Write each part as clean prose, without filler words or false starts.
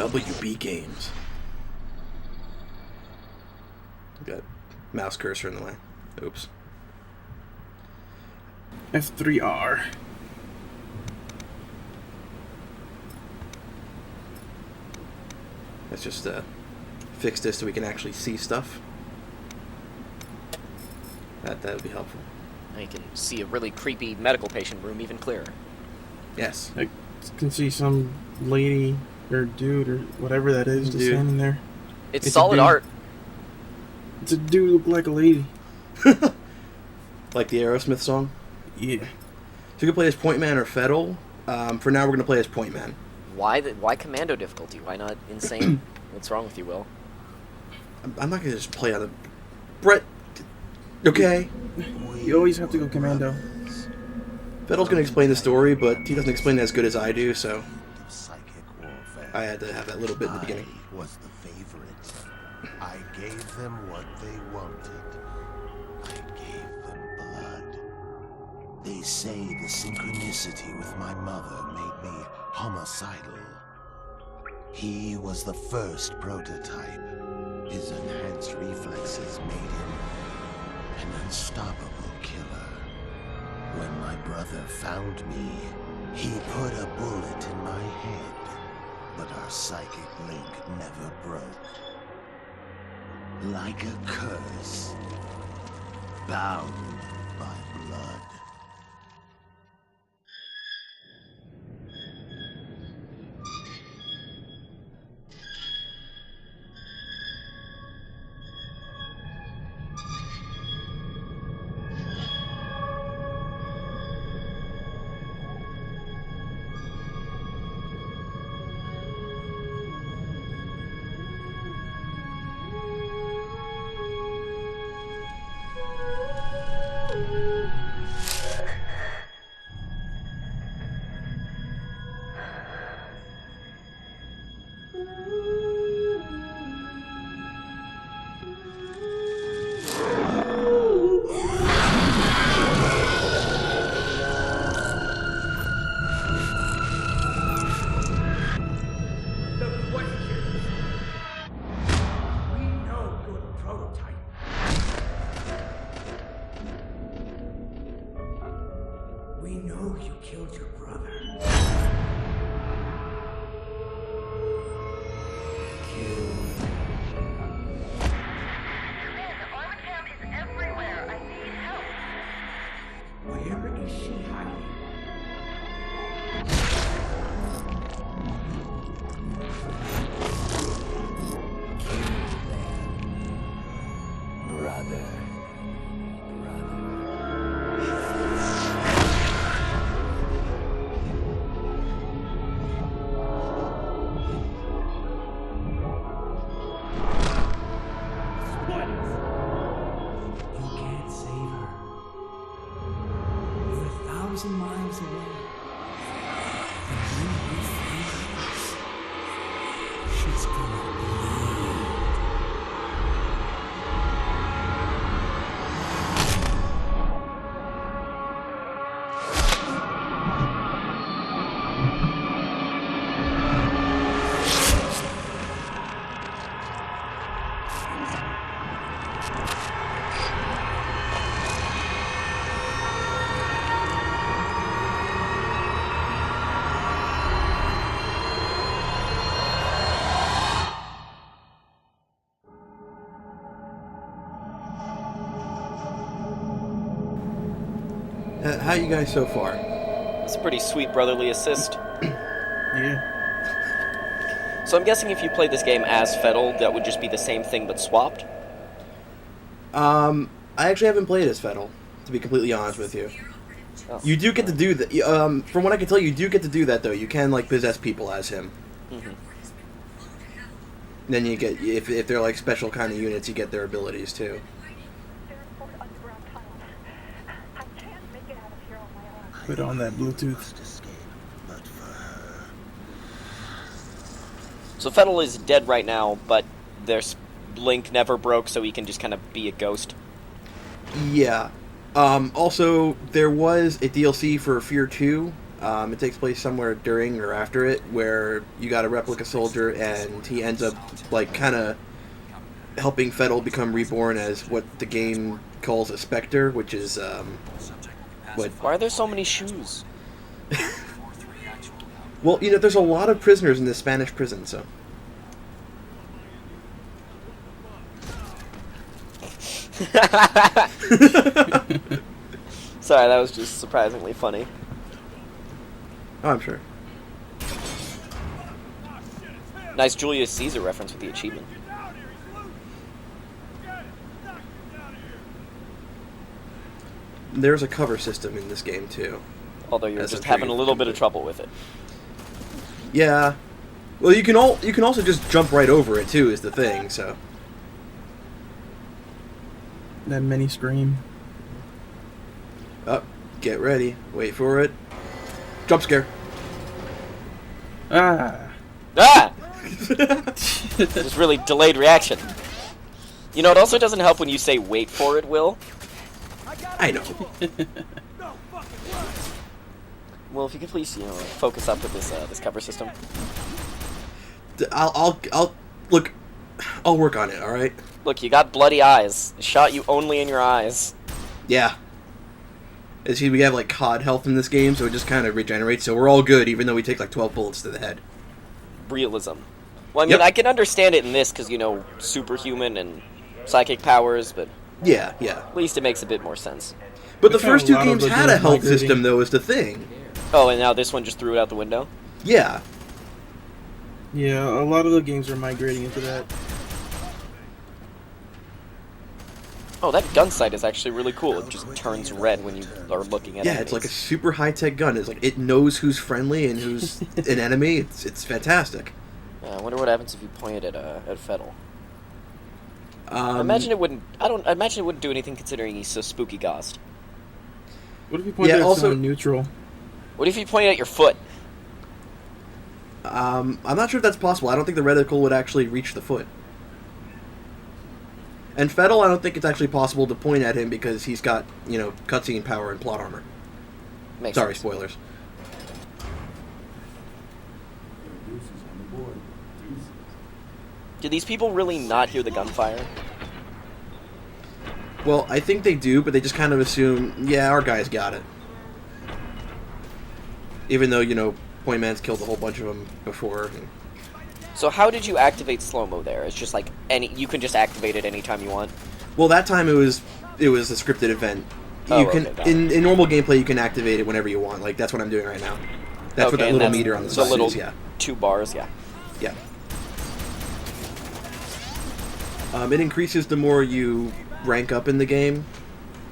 WB Games. Got mouse cursor in the way. Oops. F.E.A.R. Let's just fix this so we can actually see stuff. That would be helpful. Now you can see a really creepy medical patient room even clearer. Yes. I can see some lady or dude or whatever that is just standing there. It's solid art. It's a dude who look like a lady. Like the Aerosmith song? Yeah. So you can play as Point Man or Fettle. For now, we're going to play as Point Man. Why commando difficulty? Why not insane? What's wrong with you, Will? I'm not going to just play on the... Brett... Okay. You always have to go commando. Fettle's going to explain the story, but he doesn't explain it as good as I do, so... I had to have that little bit in the beginning. I was the favorite. I gave them what they wanted. I gave them blood. They say the synchronicity with my mother made me homicidal. He was the first prototype. His enhanced reflexes made him an unstoppable killer. When my brother found me, he put a bullet in my head, but our psychic link never broke. Like a curse, bound by blood. We know you killed your brother. Armacam is everywhere. I need help. Where is she hiding? Brother. You can't save her. You're 1,000 miles away. And when you find her, she's gonna bleed. How you guys so far? It's a pretty sweet brotherly assist. Yeah. So I'm guessing if you played this game as Fettle, that would just be the same thing but swapped? I actually haven't played as Fettle, to be completely honest with you. Oh. You do get to do that. From what I can tell, you do get to do that, though. You can, like, possess people as him. Mm-hmm. Then you get, if they're, like, special kind of units, you get their abilities, too. Put on that Bluetooth. Escape, but for her. So Fettle is dead right now, but their link never broke, so he can just kind of be a ghost. Yeah. Also, there was a DLC for F.E.A.R 2 It takes place somewhere during or after it, where you got a replica soldier, and he ends up like kind of helping Fettel become reborn as what the game calls a specter, which is what. Why are there so many shoes? Well, you know, there's a lot of prisoners in this Spanish prison, so. Sorry, that was just surprisingly funny. Oh, I'm sure. Nice Julius Caesar reference with the achievement. There's a cover system in this game too. Although you're As just I'm sure having a you've little bit of completed. trouble with it. Yeah. Well, you can also just jump right over it too. Is the thing. So. That mini scream. Up. Get ready. Wait for it. Jump scare. Ah! Ah! Just really delayed reaction. You know, it also doesn't help when you say wait for it, Will. I know. Well, if you could please, you know, focus up with this cover system. I'll look. I'll work on it. All right. Look, you got bloody eyes. It shot you only in your eyes. Yeah. As we have like COD health in this game, so it just kind of regenerates. So we're all good, even though we take like 12 bullets to the head. Realism. Well, I mean, Yep. I can understand it in this because, you know, superhuman and psychic powers, but Yeah. at least it makes a bit more sense. But the We've had first a two lot of games the had a games health migrating. system, though, is the thing. Oh, and now this one just threw it out the window? Yeah. Yeah, a lot of the games are migrating into that. Oh, that gun sight is actually really cool. It just turns red when you are looking at Yeah, enemies. it's like a super high-tech gun. It's like it knows who's friendly and who's an enemy. It's fantastic. Yeah, I wonder what happens if you point it at Fettel. I Um, imagine it wouldn't. I imagine it wouldn't do anything considering he's so spooky ghost. What if you point Yeah, at also- someone neutral? What if you point it at your foot? I'm not sure if that's possible. I don't think the reticle would actually reach the foot. And Fettel, I don't think it's actually possible to point at him because he's got, you know, cutscene power and plot armor. Makes Sorry, sense. spoilers. Do these people really not hear the gunfire? Well, I think they do, but they just kind of assume, yeah, our guy's got it. Even though, you know, Point Man's killed a whole bunch of them before. So how did you activate slow-mo there? It's just like you can just activate it anytime you want? Well, that time it was a scripted event. Oh, You can okay, got it. in normal gameplay you can activate it whenever you want. Like that's what I'm doing right now. That's what Okay, that and little that's meter on the the side little is. Yeah, 2 bars, yeah. yeah. It increases the more you rank up in the game.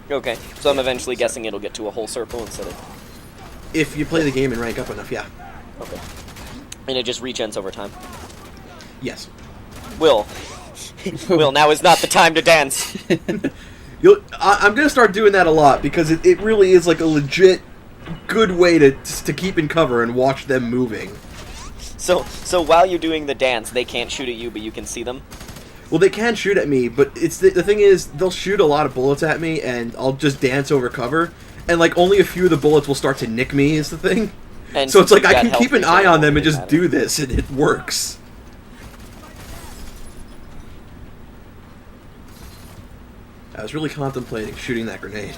Okay, so I'm eventually guessing it'll get to a whole circle instead of... If you play the game and rank up enough, yeah. Okay. And it just regens over time. Yes. Will. Will, now is not the time to dance. I'm gonna start doing that a lot because it really is like a legit good way to keep in cover and watch them moving. So while you're doing the dance, they can't shoot at you, but you can see them? Well, they can shoot at me, but it's the thing is they'll shoot a lot of bullets at me, and I'll just dance over cover, and like only a few of the bullets will start to nick me. Is the thing. And So it's like I that can health keep an regen eye on won't them and really just matter. do this, and it works. I was really contemplating shooting that grenade.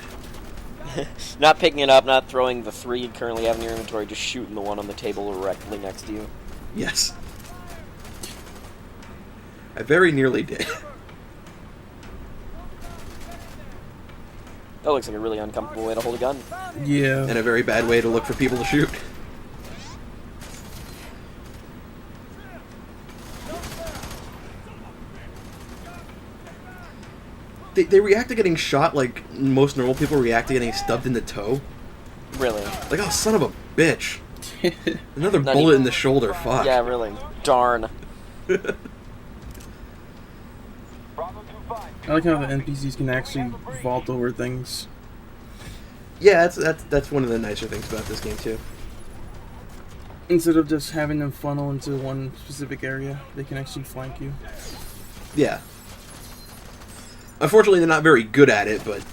Not picking it up, not throwing the 3 you currently have in your inventory, just shooting the one on the table directly next to you. Yes. I very nearly did. That looks like a really uncomfortable way to hold a gun. Yeah. And a very bad way to look for people to shoot. They react to getting shot like most normal people react to getting stubbed in the toe. Really. Like, oh, son of a bitch. Another Not bullet even- in the shoulder, fuck. Yeah, really. Darn. I like how the NPCs can actually vault over things. Yeah, that's one of the nicer things about this game, too. Instead of just having them funnel into one specific area, they can actually flank you. Yeah. Unfortunately, they're not very good at it, but...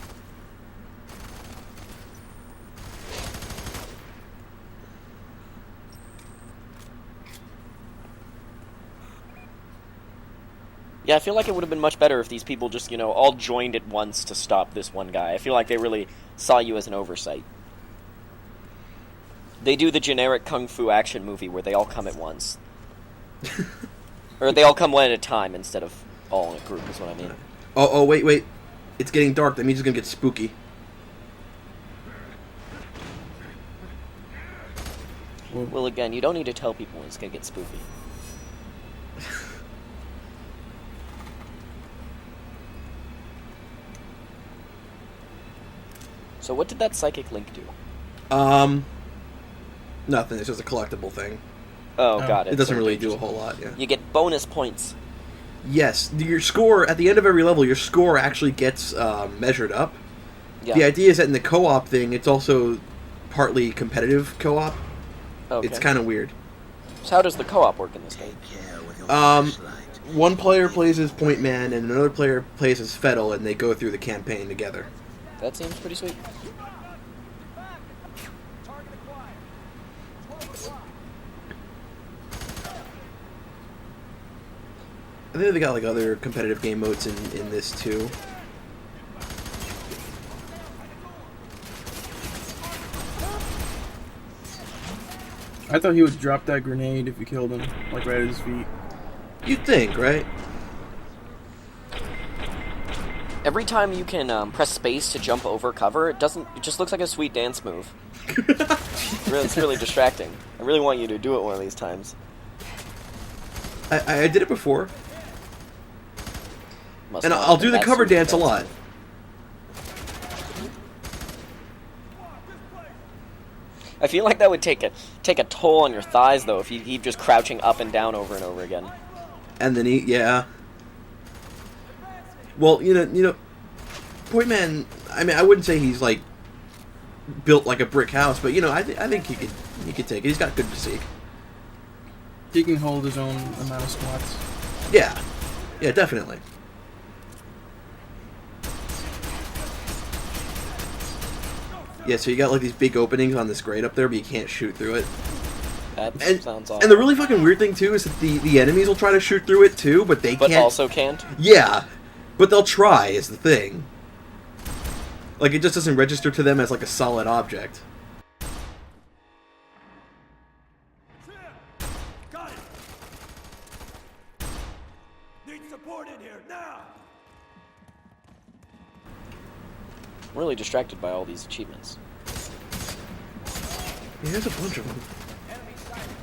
Yeah, I feel like it would have been much better if these people just, all joined at once to stop this one guy. I feel like they really saw you as an oversight. They do the generic kung fu action movie where they all come at once. Or they all come one at a time instead of all in a group, is what I mean. Oh, wait. It's getting dark. That means it's going to get spooky. Well, again, you don't need to tell people when it's going to get spooky. So what did that psychic link do? Nothing. It's just a collectible thing. Oh, got it. It doesn't So really you do a just- whole lot, yeah. You get bonus points. Yes, your score, at the end of every level, your score actually gets measured up. Yeah. The idea is that in the co-op thing, it's also partly competitive co-op. Okay. It's kind of weird. So how does the co-op work in this game? Care with your Um, flashlight. One player plays as Point Man, and another player plays as F.E.A.R, and they go through the campaign together. That seems pretty sweet. I think they got like other competitive game modes in this too. I thought he would drop that grenade if you killed him, like right at his feet. You'd think, right? Every time you can press space to jump over cover, it just looks like a sweet dance move. It's really distracting. I really want you to do it one of these times. I did it before, Must and not I'll have do been the that cover sweet dance a lot. move. I feel like that would take a toll on your thighs though if you keep just crouching up and down over and over again. And then yeah. Well, you know, Point Man. I mean, I wouldn't say he's like built like a brick house, but I think he could take it. He's got good physique. He can hold his own amount of squats. Yeah, definitely. Yeah, so you got like these big openings on this grate up there, but you can't shoot through it. That And, sounds awful. and the really fucking weird thing too is that the enemies will try to shoot through it too, but they but can't. also can't. Yeah, but they'll try is the thing. Like it just doesn't register to them as like a solid object. Got it. Need support in here now. I'm really distracted by all these achievements. Yeah, there's a bunch of them.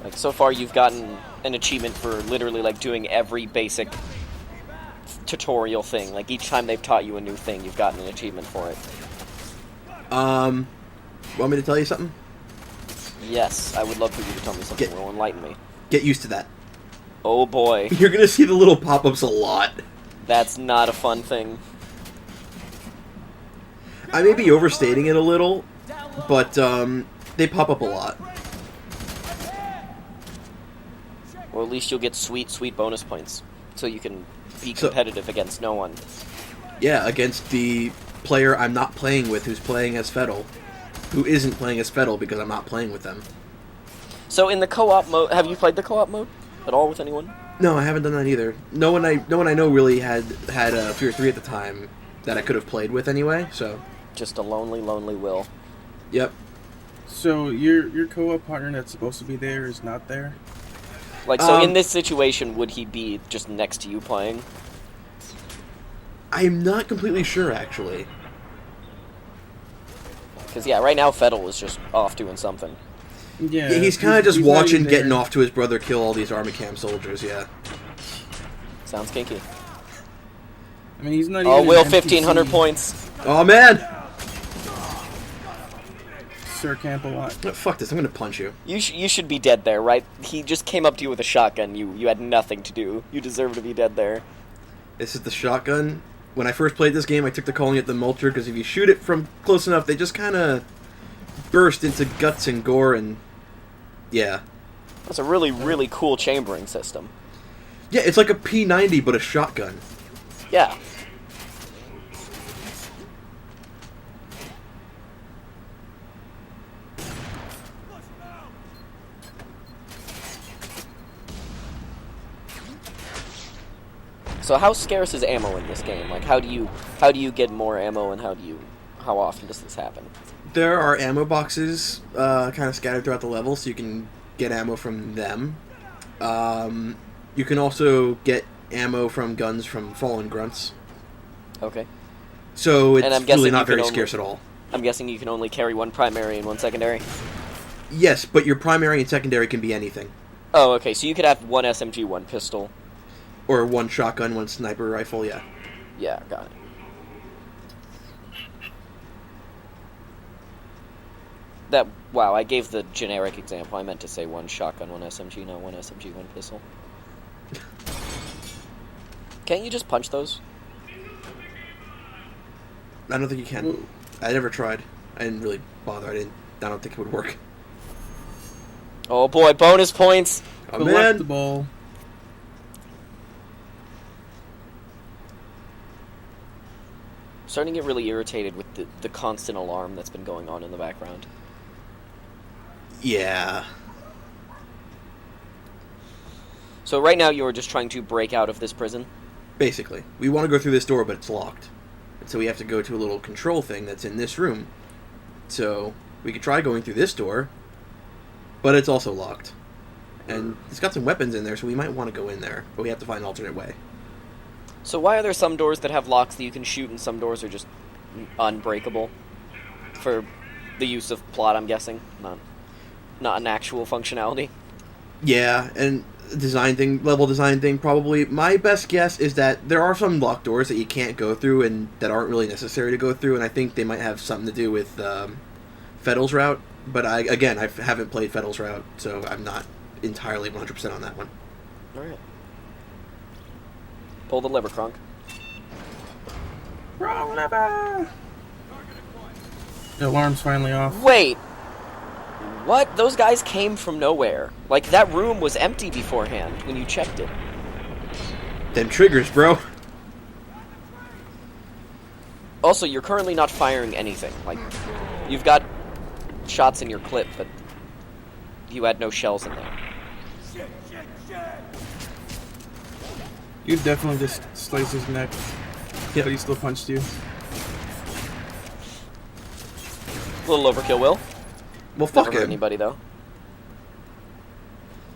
Like so far, you've gotten an achievement for literally like doing every basic tutorial thing. Like each time they've taught you a new thing, you've gotten an achievement for it. Want me to tell you something? Yes, I would love for you to tell me something that will enlighten me. Get used to that. Oh boy, You're gonna see the little pop-ups a lot. that's not a fun thing. I may be overstating it a little, but they pop up a lot. Or at least you'll get sweet, sweet bonus points, so you can be So- competitive against no one. Yeah, against the player I'm not playing with who's playing as F.E.A.R, who isn't playing as F.E.A.R because I'm not playing with them. So in the co-op mode, have you played the co-op mode at all with anyone? No, I haven't done that either. No one I know really had F.E.A.R 3 at the time that I could have played with anyway, so... Just a lonely, lonely Will. Yep. So your co-op partner that's supposed to be there is not there? Like, so in this situation, would he be just next to you playing? I'm not completely sure, actually. Because, yeah, right now Fettel is just off doing something. Yeah. Yeah, he's kind of just he's not watching, even getting there. off to his brother kill all these Army Camp soldiers, yeah. Sounds kinky. I mean, he's not Oh, even Will, an 1,500 NPC. points. Oh, man! Sir Camp-a-lot. Fuck this, I'm gonna punch you. You should be dead there, right? He just came up to you with a shotgun. You had nothing to do. You deserve to be dead there. This is the shotgun. When I first played this game, I took to calling it the Mulcher, because if you shoot it from close enough, they just kind of burst into guts and gore, and... yeah. That's a really, really cool chambering system. Yeah, it's like a P90, but a shotgun. Yeah. So how scarce is ammo in this game? Like, how do you get more ammo, and how often does this happen? There are ammo boxes kind of scattered throughout the level, so you can get ammo from them. You can also get ammo from guns from fallen grunts. Okay. So And I'm it's guessing really you not can very only- scarce at all. I'm guessing you can only carry one primary and one secondary? Yes, but your primary and secondary can be anything. Oh, okay, so you could have one SMG, one pistol. Or one shotgun, one sniper rifle, yeah. Yeah, got it. Wow, I gave the generic example. I meant to say one shotgun, one SMG, not one SMG, one pistol. Can't you just punch those? I don't think you can. I never tried. I didn't really bother. I don't think it would work. Oh boy, bonus points! Oh, Collect the man. ball. I'm starting to get really irritated with the constant alarm that's been going on in the background. Yeah. So right now you're just trying to break out of this prison? Basically. We want to go through this door, but it's locked. And so we have to go to a little control thing that's in this room. So we could try going through this door, but it's also locked. And it's got some weapons in there, so we might want to go in there, but we have to find an alternate way. So why are there some doors that have locks that you can shoot and some doors are just unbreakable? For the use of plot, I'm guessing? Not an actual functionality? Yeah, and level design thing, probably. My best guess is that there are some locked doors that you can't go through and that aren't really necessary to go through, and I think they might have something to do with Fettel's route. But I haven't played Fettel's route, so I'm not entirely 100% on that one. Alright. Pull the lever, Kronk. Wrong lever! The alarm's finally off. Wait! What? Those guys came from nowhere. Like, that room was empty beforehand when you checked it. Them triggers, bro. Also, you're currently not firing anything. Like, you've got shots in your clip, but you had no shells in there. You definitely just sliced his neck. Yep. But he still punched you. A little overkill, Will. Well, fuck Never hurt him. anybody, though.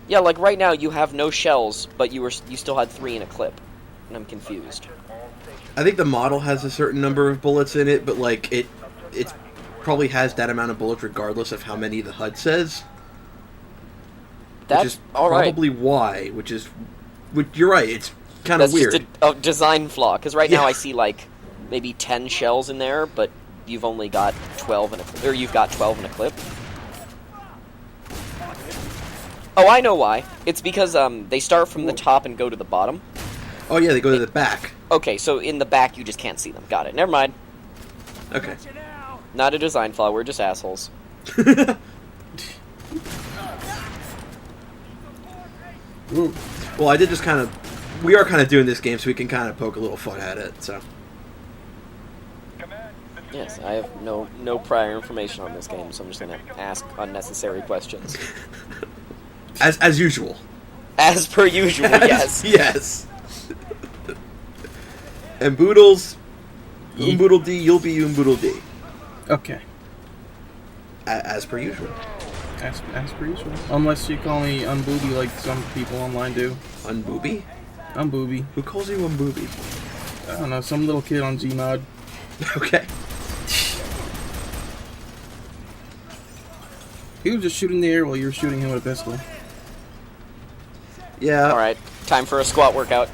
Yeah, like right now you have no shells, but you still had 3 in a clip. And I'm confused. I think the model has a certain number of bullets in it, but like it probably has that amount of bullets regardless of how many the HUD says. That's which is alright. probably why. You're right. It's kind of That's weird. just a design flaw, because right now Yeah. I see like maybe 10 shells in there, but you've only got 12 in a clip, or you've got 12 in a clip. Oh, I know why. It's because they start from the top and go to the bottom. Oh yeah, they go to the back. Okay, so in the back you just can't see them. Got it. Never mind. Okay. Not a design flaw. We're just assholes. Ooh. Well, I did just kind of... We are kind of doing this game so we can kind of poke a little fun at it, so... Yes, I have no prior information on this game, so I'm just gonna ask unnecessary questions. As usual. As per usual, yes. Yes. And Boodles... Ye- Umboodlede, you'll be Umboodlede. Okay. As per usual. As per usual. Unless you call me Umbooby like some people online do. Unbooby? Umbooby. Who calls you Umbooby? I don't know, some little kid on Gmod. Okay. He was just shooting in the air while you were shooting him with a pistol. Yeah. Alright, time for a squat workout.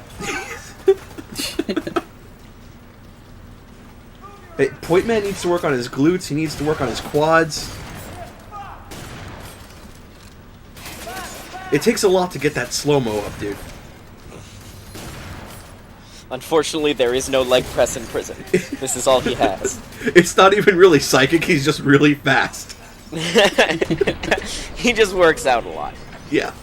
Hey, Point Man needs to work on his glutes, he needs to work on his quads. It takes a lot to get that slow-mo up, dude. Unfortunately, there is no leg press in prison. This is all he has. It's not even really psychic, he's just really fast. He just works out a lot. Yeah.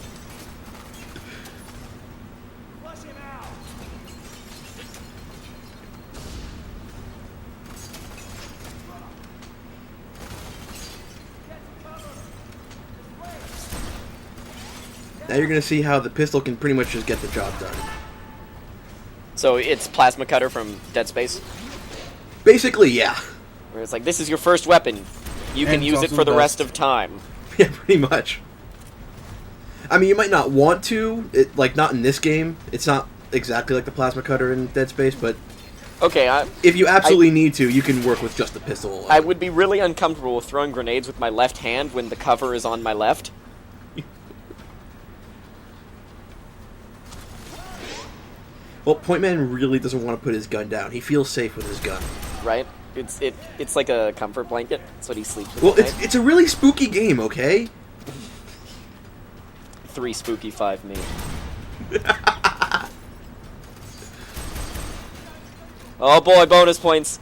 Now you're gonna see how the pistol can pretty much just get the job done. So it's Plasma Cutter from Dead Space, Basically, yeah. where it's like, this is your first weapon. You can And it's use it also for the the rest best. of time. Yeah, pretty much. I mean, you might not want to, like, not in this game. It's not exactly like the plasma cutter in Dead Space, but Okay, if you absolutely need to, you can work with just the pistol alone. I would be really uncomfortable with throwing grenades with my left hand when the cover is on my left. Well, Point Man really doesn't want to put his gun down. He feels safe with his gun. Right? It's like a comfort blanket. That's what he sleeps with. Well, at night. it's a really spooky game, okay? 3 spooky, 5 me. Oh boy, bonus points.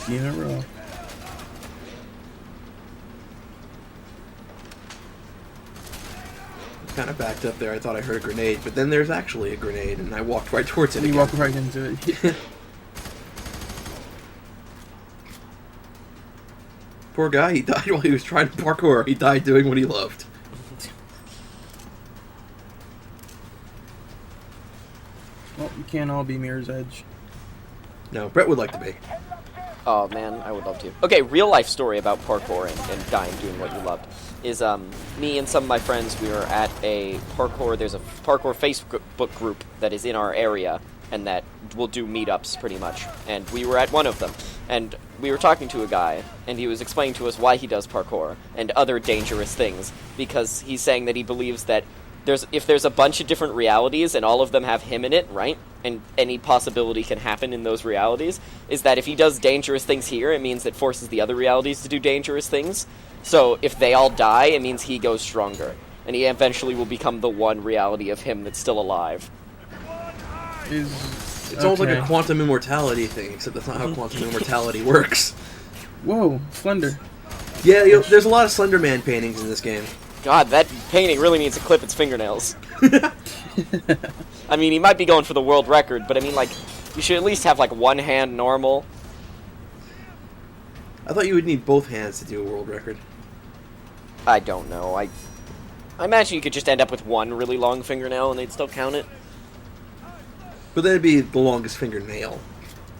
In a row. Kind of backed up there. I thought I heard a grenade, but then there's actually a grenade, and I walked right towards it. And you again. walk right into it. Poor guy, he died while he was trying to parkour. He died doing what he loved. Well, you can't all be Mirror's Edge. No, Brett would like to be. Oh man, I would love to. Okay, real life story about parkour and dying doing what you loved is me and some of my friends, we were at a parkour. There's a parkour Facebook group that is in our area and that will do meetups pretty much. And we were at one of them, and we were talking to a guy, and he was explaining to us why he does parkour and other dangerous things, because he's saying that he believes that if there's a bunch of different realities and all of them have him in it, right? And any possibility can happen in those realities, is that if he does dangerous things here, it means it forces the other realities to do dangerous things. So if they all die, it means he goes stronger. And he eventually will become the one reality of him that's still alive. It's almost like a quantum immortality thing, except that's not how quantum immortality works. Whoa, Slender. Yeah, there's a lot of Slender Man paintings in this game. God, that painting really needs to clip its fingernails. I mean, he might be going for the world record, but I mean, like, you should at least have, like, one hand normal. I thought you would need both hands to do a world record. I don't know. I imagine you could just end up with one really long fingernail and they'd still count it. But then it'd be the longest fingernail.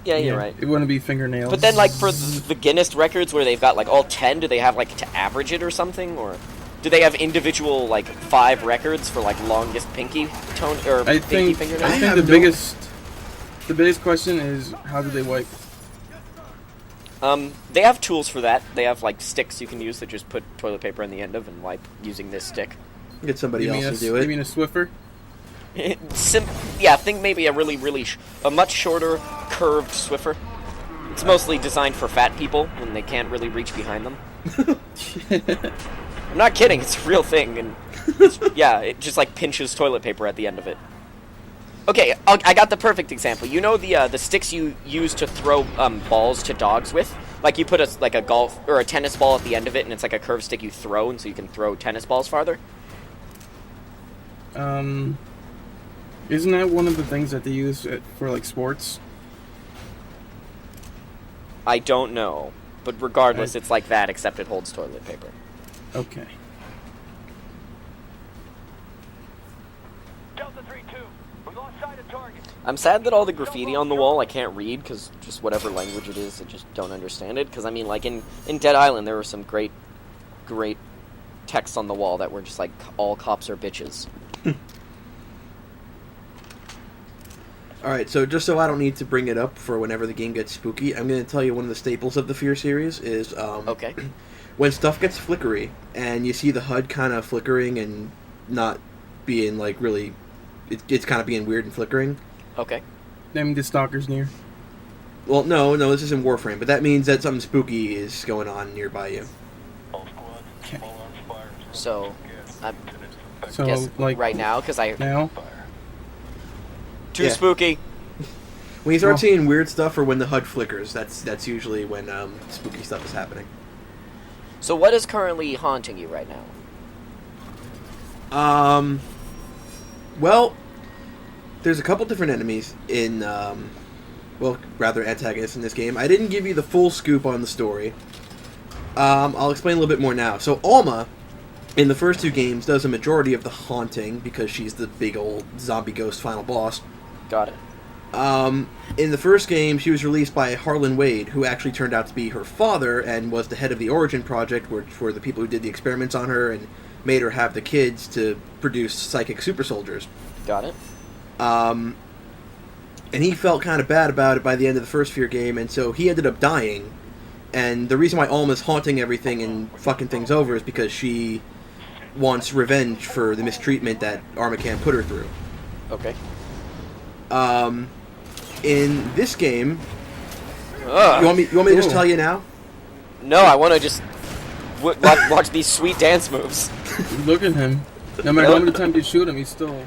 Yeah, you're right. It wouldn't be fingernails. But then, like, for the Guinness records where they've got, like, all 10, do they have, like, to average it or something? Or do they have individual, like, 5 records for, like, longest pinky tone, or pinky fingernail? I think the biggest question is, how do they wipe? They have tools for that. They have, like, sticks you can use that just put toilet paper on the end of and wipe using this stick. Get somebody else to do it. You mean a Swiffer? Yeah, think maybe a much shorter, curved Swiffer. It's mostly designed for fat people when they can't really reach behind them. I'm not kidding, it's a real thing, and yeah, it just like pinches toilet paper at the end of it. Okay, I got the perfect example. You know the sticks you use to throw balls to dogs with? Like you put a golf or a tennis ball at the end of it, and it's like a curved stick you throw, and so you can throw tennis balls farther. Isn't that one of the things that they use for like sports? I don't know, but regardless, it's like that, except it holds toilet paper. Okay. Delta 3-2, we lost sight of target. I'm sad that all the graffiti on the wall I can't read, because just whatever language it is, I just don't understand it. Because, I mean, like, in Dead Island, there were some great texts on the wall that were just like, all cops are bitches. Alright, so just so I don't need to bring it up for whenever the game gets spooky, I'm going to tell you one of the staples of the F.E.A.R series is Okay. when stuff gets flickery, and you see the HUD kind of flickering and not being, like, really... It's kind of being weird and flickering. Okay. That means the stalker's near. Well, no, this isn't Warframe, but that means that something spooky is going on nearby you. Okay. So, I So, guess like, right now, because I... now? Too Yeah. spooky. When you start Oh. seeing weird stuff or when the HUD flickers, that's usually when spooky stuff is happening. So what is currently haunting you right now? Well, there's a couple different enemies in, well, rather antagonists in this game. I didn't give you the full scoop on the story. I'll explain a little bit more now. So Alma in the first 2 games, does a majority of the haunting because she's the big old zombie ghost final boss. Got it. In the first game, she was released by Harlan Wade, who actually turned out to be her father and was the head of the Origin Project, which were the people who did the experiments on her and made her have the kids to produce psychic super soldiers. Got it. And he felt kind of bad about it by the end of the first F.E.A.R. game, and so he ended up dying. And the reason why Alma's haunting everything and fucking things over is because she wants revenge for the mistreatment that Armacham put her through. Okay. In this game, Ugh. you want me to just tell you now? No, I want to just watch these sweet dance moves. Look at him. No matter how many times you shoot him, he's still...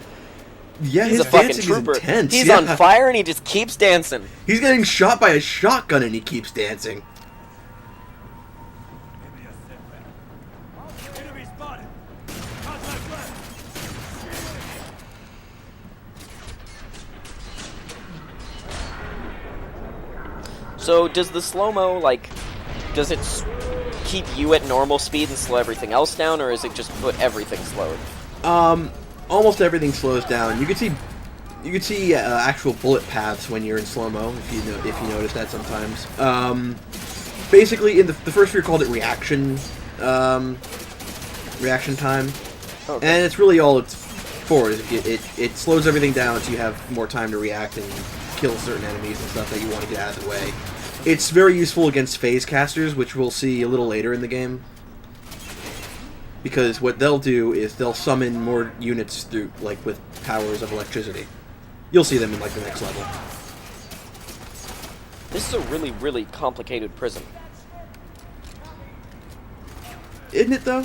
Yeah, He's his a fucking dancing trooper. is intense. He's yeah. on fire and he just keeps dancing. He's getting shot by a shotgun and he keeps dancing. So does the slow-mo, like, does it keep you at normal speed and slow everything else down, or is it just put everything slowed? Almost everything slows down. You can see actual bullet paths when you're in slow-mo, if you notice that sometimes. Basically, in the first F.E.A.R. called it reaction time, Okay. and it's really all it's for. It slows everything down so you have more time to react and kill certain enemies and stuff that you want to get out of the way. It's very useful against phase casters, which we'll see a little later in the game. Because what they'll do is they'll summon more units through, like, with powers of electricity. You'll see them in, like, the next level. This is a really, really complicated prison. Isn't it, though?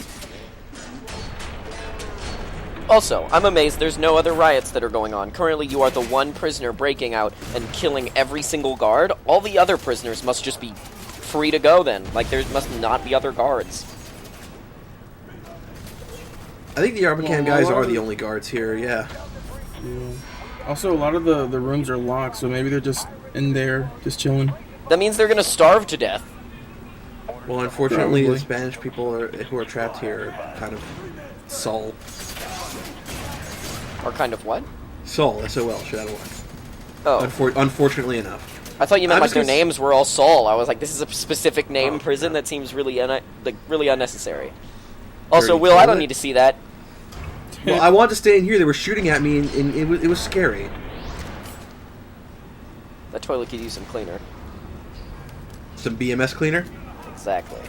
Also, I'm amazed there's no other riots that are going on. Currently, you are the one prisoner breaking out and killing every single guard. All the other prisoners must just be free to go then. Like, there must not be other guards. I think the Armacham guys are the only guards here, yeah. Yeah. Also, a lot of the rooms are locked, so maybe they're just in there, just chilling. That means they're gonna starve to death. Well, unfortunately, Probably. the Spanish people who are trapped here are kind of Sol. Or kind of what? Sol, S-O-L, shit out of luck. Oh, Unfortunately enough. I thought you meant I'm like just their gonna names were all Saul. I was like, this is a specific name Oh, prison no. that seems really really unnecessary. Also, Dirty Will, I don't toilet. need to see that. Well, I wanted to stay in here. They were shooting at me, and it was scary. That toilet could use some cleaner. Some BMS cleaner? Exactly.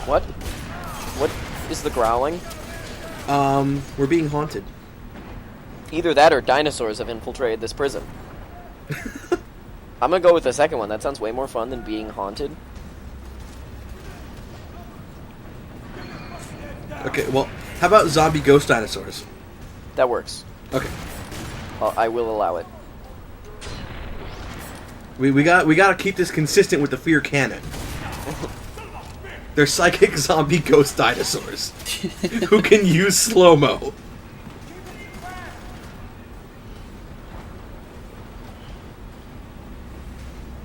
What? What is the growling? We're being haunted. Either that or dinosaurs have infiltrated this prison. I'm gonna go with the second one. That sounds way more fun than being haunted. Okay, well, how about zombie ghost dinosaurs? That works. Okay. I will allow it. We gotta keep this consistent with the F.E.A.R. canon. They're psychic zombie ghost dinosaurs who can use slow-mo.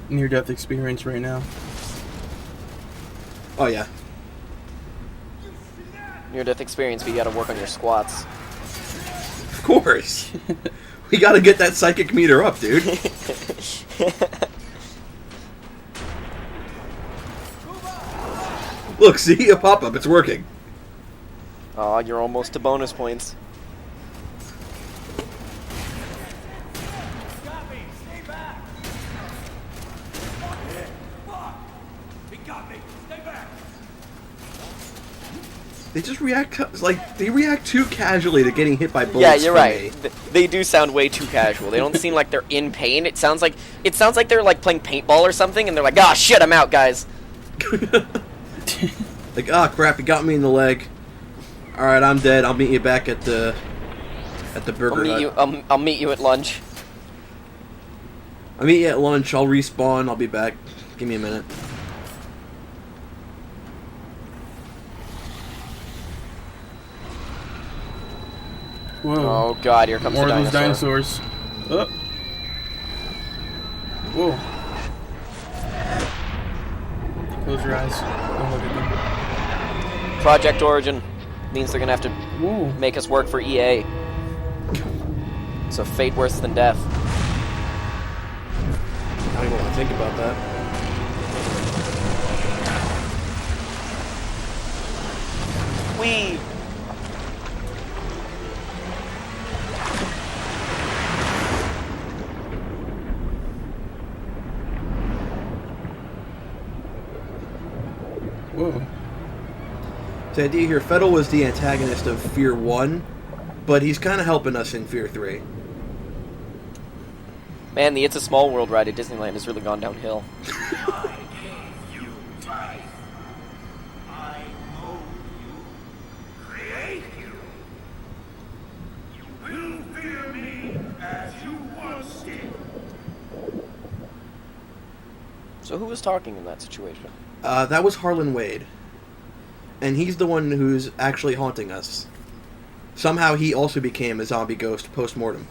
Near-death experience right now. Oh yeah. Near-death experience, but you gotta work on your squats. Of course. We gotta get that psychic meter up, dude. Look, see? A pop-up. It's working. Aw, you're almost to bonus points. They just react, like, they react too casually to getting hit by bullets. Yeah, you're from right. me. They do sound way too casual. They don't seem like they're in pain. It sounds like they're like playing paintball or something, and they're like, "Ah, shit, I'm out, guys." Like, ah, crap, you got me in the leg. Alright, I'm dead. I'll meet you back at the burger hut. I'll meet you at lunch. I'll meet you at lunch. I'll respawn. I'll be back. Give me a minute. Whoa. Oh god, here comes More the of those dinosaur. dinosaurs. Oh. Whoa. Close your eyes. Don't look at them. Project Origin means they're gonna have to Whoa. make us work for EA. So fate worse than death. I don't even want to think about that. Whee! Whoa. The idea here, Fettel was the antagonist of F.E.A.R 1, but he's kind of helping us in F.E.A.R 3. Man, the It's a Small World ride at Disneyland has really gone downhill. So who was talking in that situation? That was Harlan Wade. And he's the one who's actually haunting us. Somehow he also became a zombie ghost post-mortem.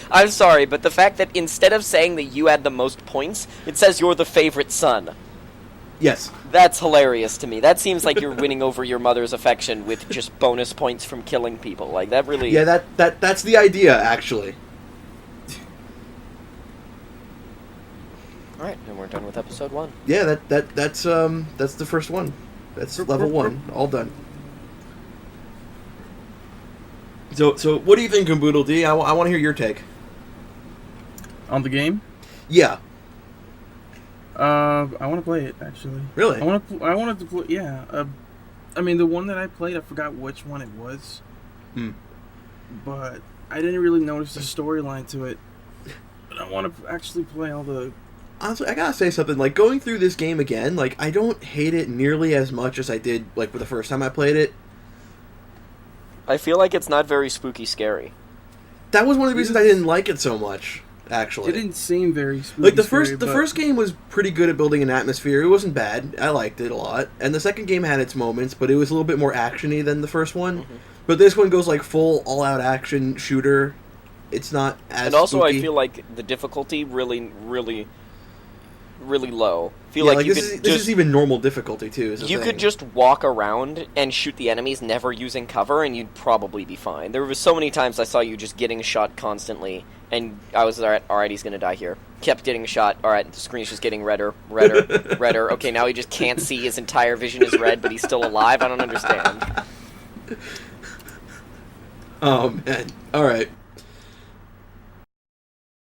I'm sorry, but the fact that instead of saying that you had the most points, it says you're the favorite son. Yes. That's hilarious to me. That seems like you're winning over your mother's affection with just bonus points from killing people. Like, that really... Yeah, that's the idea, actually. Alright, and we're done with episode 1. Yeah, that's the first one. That's level 1. All done. So what do you think, Umboodlede? I want to hear your take. On the game? Yeah. I want to play it, actually. Really? I wanted to play, yeah. I mean, the one that I played, I forgot which one it was. But I didn't really notice the storyline to it. But I want to actually play all the... Honestly, I gotta say something. Like, going through this game again, like, I don't hate it nearly as much as I did, like, with the first time I played it. I feel like it's not very spooky scary. That was one of the reasons I didn't like it so much, actually. It didn't seem very spooky. Like, the scary, first game was pretty good at building an atmosphere. It wasn't bad. I liked it a lot. And the second game had its moments, but it was a little bit more action-y than the first one. Mm-hmm. But this one goes, like, full all-out action shooter. It's not as And also, spooky. I feel like the difficulty really low. Feel Yeah, like you this could is just even normal difficulty, too, is the you thing. could just walk around and shoot the enemies, never using cover, and you'd probably be fine. There was so many times I saw you just getting shot constantly, and I was alright, he's gonna die here. Kept getting shot. Alright, the screen's just getting redder. Okay, now he just can't see. His entire vision is red, but he's still alive. I don't understand. Oh, man. Alright.